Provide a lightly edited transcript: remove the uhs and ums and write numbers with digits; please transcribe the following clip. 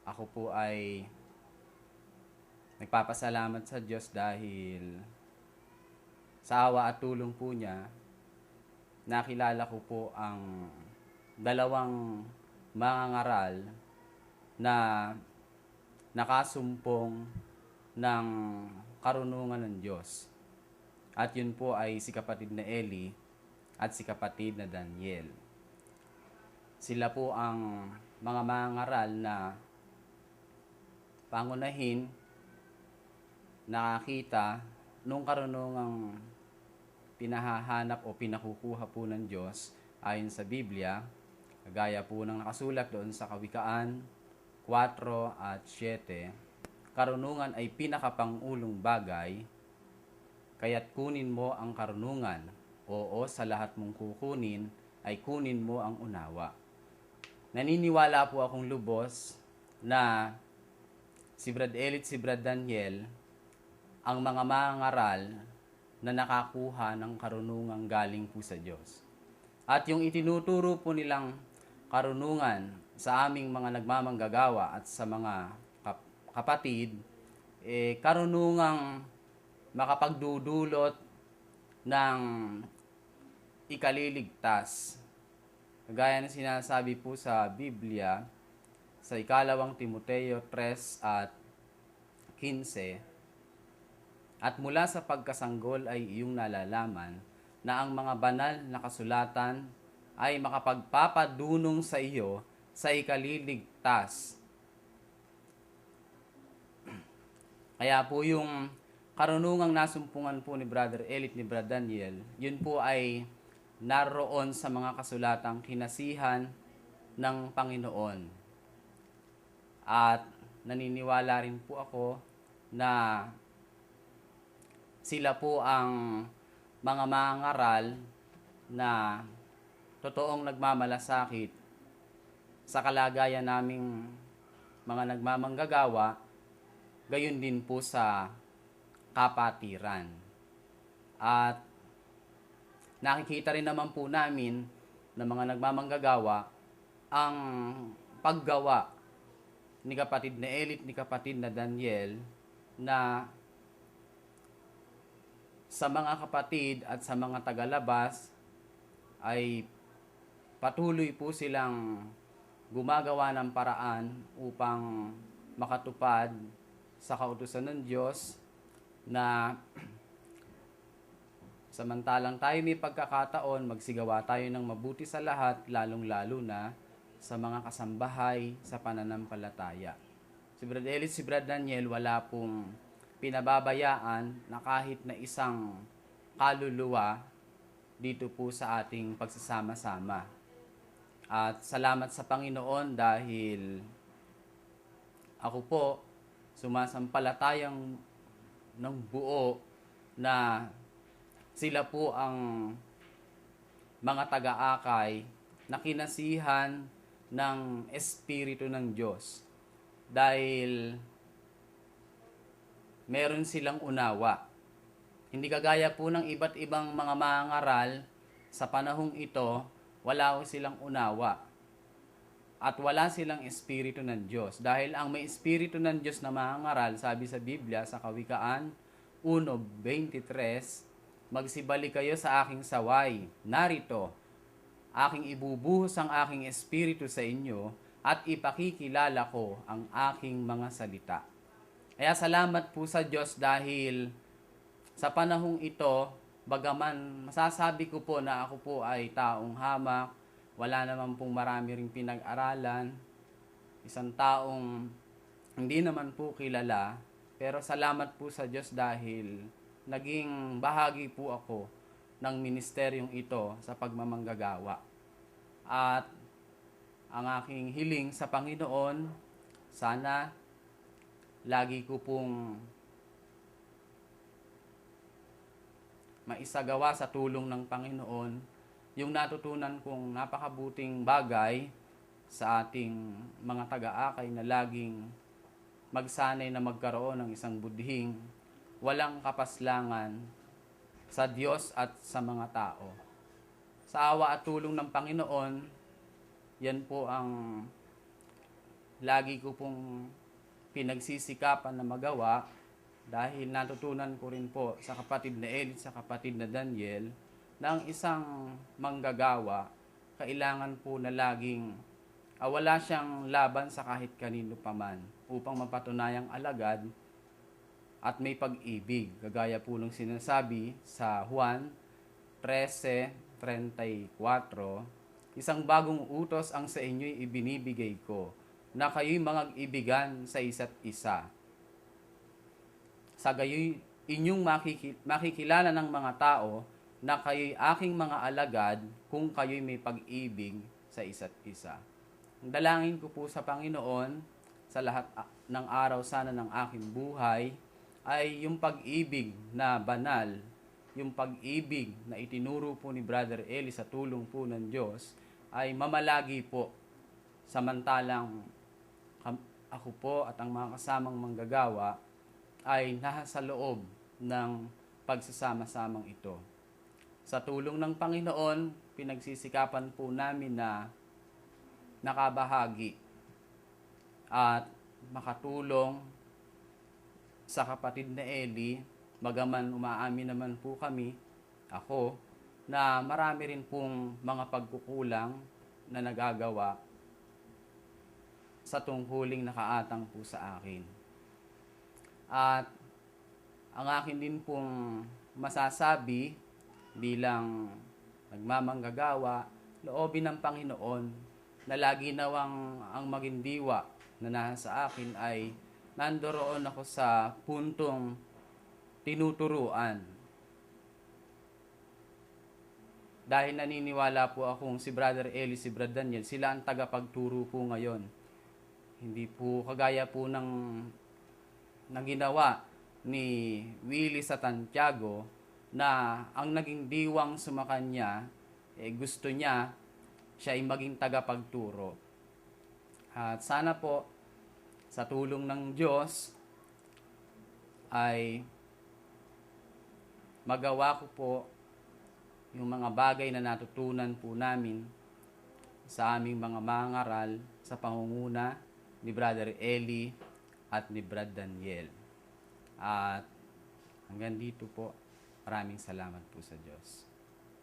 Ako po ay nagpapasalamat sa Diyos dahil sa awa at tulong po niya, nakilala ko po ang dalawang mangangaral na nakasumpong ng karunungan ng Diyos. At yun po ay si kapatid na Eli at si kapatid na Daniel. Sila po ang mga mangangaral na pangunahin nakakita nung karunungang pinahahanap o pinakukuha po ng Diyos ayon sa Biblia, gaya po ng nakasulat doon sa Kawikaan 4 at 7, karunungan ay pinakapangulong bagay, kaya't kunin mo ang karunungan. Oo, sa lahat mong kukunin, ay kunin mo ang unawa. Naniniwala po akong lubos na si Brad Elit, si Brad Daniel, ang mga mangaral na nakakuha ng karunungang galing po sa Diyos. At yung itinuturo po nilang karunungan sa aming mga nagmamanggagawa at sa mga kapatid, karunungang makapagdudulot ng ikaliligtas. Gaya ng sinasabi po sa Biblia, sa ikalawang Timoteo 3 at 15, at mula sa pagkasanggol ay iyong nalalaman na ang mga banal na kasulatan ay makapagpapadunong sa iyo sa ikaliligtas. Kaya po yung karunungang nasumpungan po ni Brother Elit, ni Brother Daniel, yun po ay naroon sa mga kasulatang kinasihan ng Panginoon. At naniniwala rin po ako na sila po ang mga mangaral na totoong nagmamalasakit sa kalagayan naming mga nagmamanggagawa, gayon din po sa kapatiran. At nakikita rin naman po namin ng mga nagmamanggagawa ang paggawa ni kapatid na Elit, ni kapatid na Daniel, na sa mga kapatid at sa mga tagalabas ay patuloy po silang gumagawa ng paraan upang makatupad sa kautusan ng Diyos na samantalang tayo may pagkakataon, magsigawa tayo ng mabuti sa lahat, lalong-lalo na sa mga kasambahay sa pananampalataya. Si Brad Ellis, si Brad Daniel, wala pong pinababayaan na kahit na isang kaluluwa dito po sa ating pagsasama-sama. At salamat sa Panginoon dahil ako po sumasampalatayang ng buo na sila po ang mga taga-akay na kinasihan ng Espiritu ng Diyos. Dahil meron silang unawa. Hindi kagaya po ng iba't ibang mga mangaral sa panahong ito, wala po silang unawa. At wala silang Espiritu ng Diyos. Dahil ang may Espiritu ng Diyos na mangaral, sabi sa Biblia, sa Kawikaan 1:23, magsibalik kayo sa aking saway. Narito, aking ibubuhos ang aking Espiritu sa inyo at ipakikilala ko ang aking mga salita. Kaya salamat po sa Diyos dahil sa panahong ito, bagaman masasabi ko po na ako po ay taong hamak, wala naman pong marami ring pinag-aralan, isang taong hindi naman po kilala, pero salamat po sa Diyos dahil naging bahagi po ako ng ministeryong ito sa pagmamanggagawa. At ang aking hiling sa Panginoon, sana lagi ko pong maisagawa sa tulong ng Panginoon yung natutunan kong napakabuting bagay sa ating mga taga-akay na laging magsanay na magkaroon ng isang budhing walang kapaslangan sa Diyos at sa mga tao. Sa awa at tulong ng Panginoon, yan po ang lagi ko pong pinagsisikapan na magawa dahil natutunan ko rin po sa kapatid na Ed sa kapatid na Daniel na ang isang manggagawa kailangan po na laging wala siyang laban sa kahit kanino paman upang mapatunayang alagad at may pag-ibig. Gagaya po ng sinasabi sa Juan 13:34, isang bagong utos ang sa inyo'y ibinibigay ko, na kayo'y mag-ibigan sa isa't isa. Sa gayoy inyong makikilala ng mga tao na kayo'y aking mga alagad kung kayo'y may pag-ibig sa isa't isa. Ang dalangin ko po sa Panginoon sa lahat ng araw sana ng aking buhay ay yung pag-ibig na banal, yung pag-ibig na itinuro po ni Brother Eli sa tulong po ng Diyos ay mamalagi po samantalang ako po at ang mga kasamang manggagawa ay nasa loob ng pagsasama-samang ito. Sa tulong ng Panginoon, pinagsisikapan po namin na nakabahagi at makatulong sa kapatid na Eli, bagaman umaamin naman po kami, ako, na marami rin pong mga pagkukulang na nagagawa sa tungkuling nakaatang po sa akin. At ang akin din pong masasabi bilang nagmamanggagawa, loobin ng Panginoon na lagi nawang ang maging diwa na nasa akin ay nandoroon ako sa puntong tinuturuan. Dahil naniniwala po akong si Brother Eli, si Brother Daniel, sila ang tagapagturo po ngayon. Hindi po kagaya po ng ginawa ni Willie sa Santiago na ang naging diwang sumakanya, gusto niya siya ay maging tagapagturo. At sana po sa tulong ng Diyos ay magawa ko po yung mga bagay na natutunan po namin sa aming mga mangaral sa pangunguna ni Brother Eli at ni Brad Daniel. At hanggang dito po, maraming salamat po sa Diyos.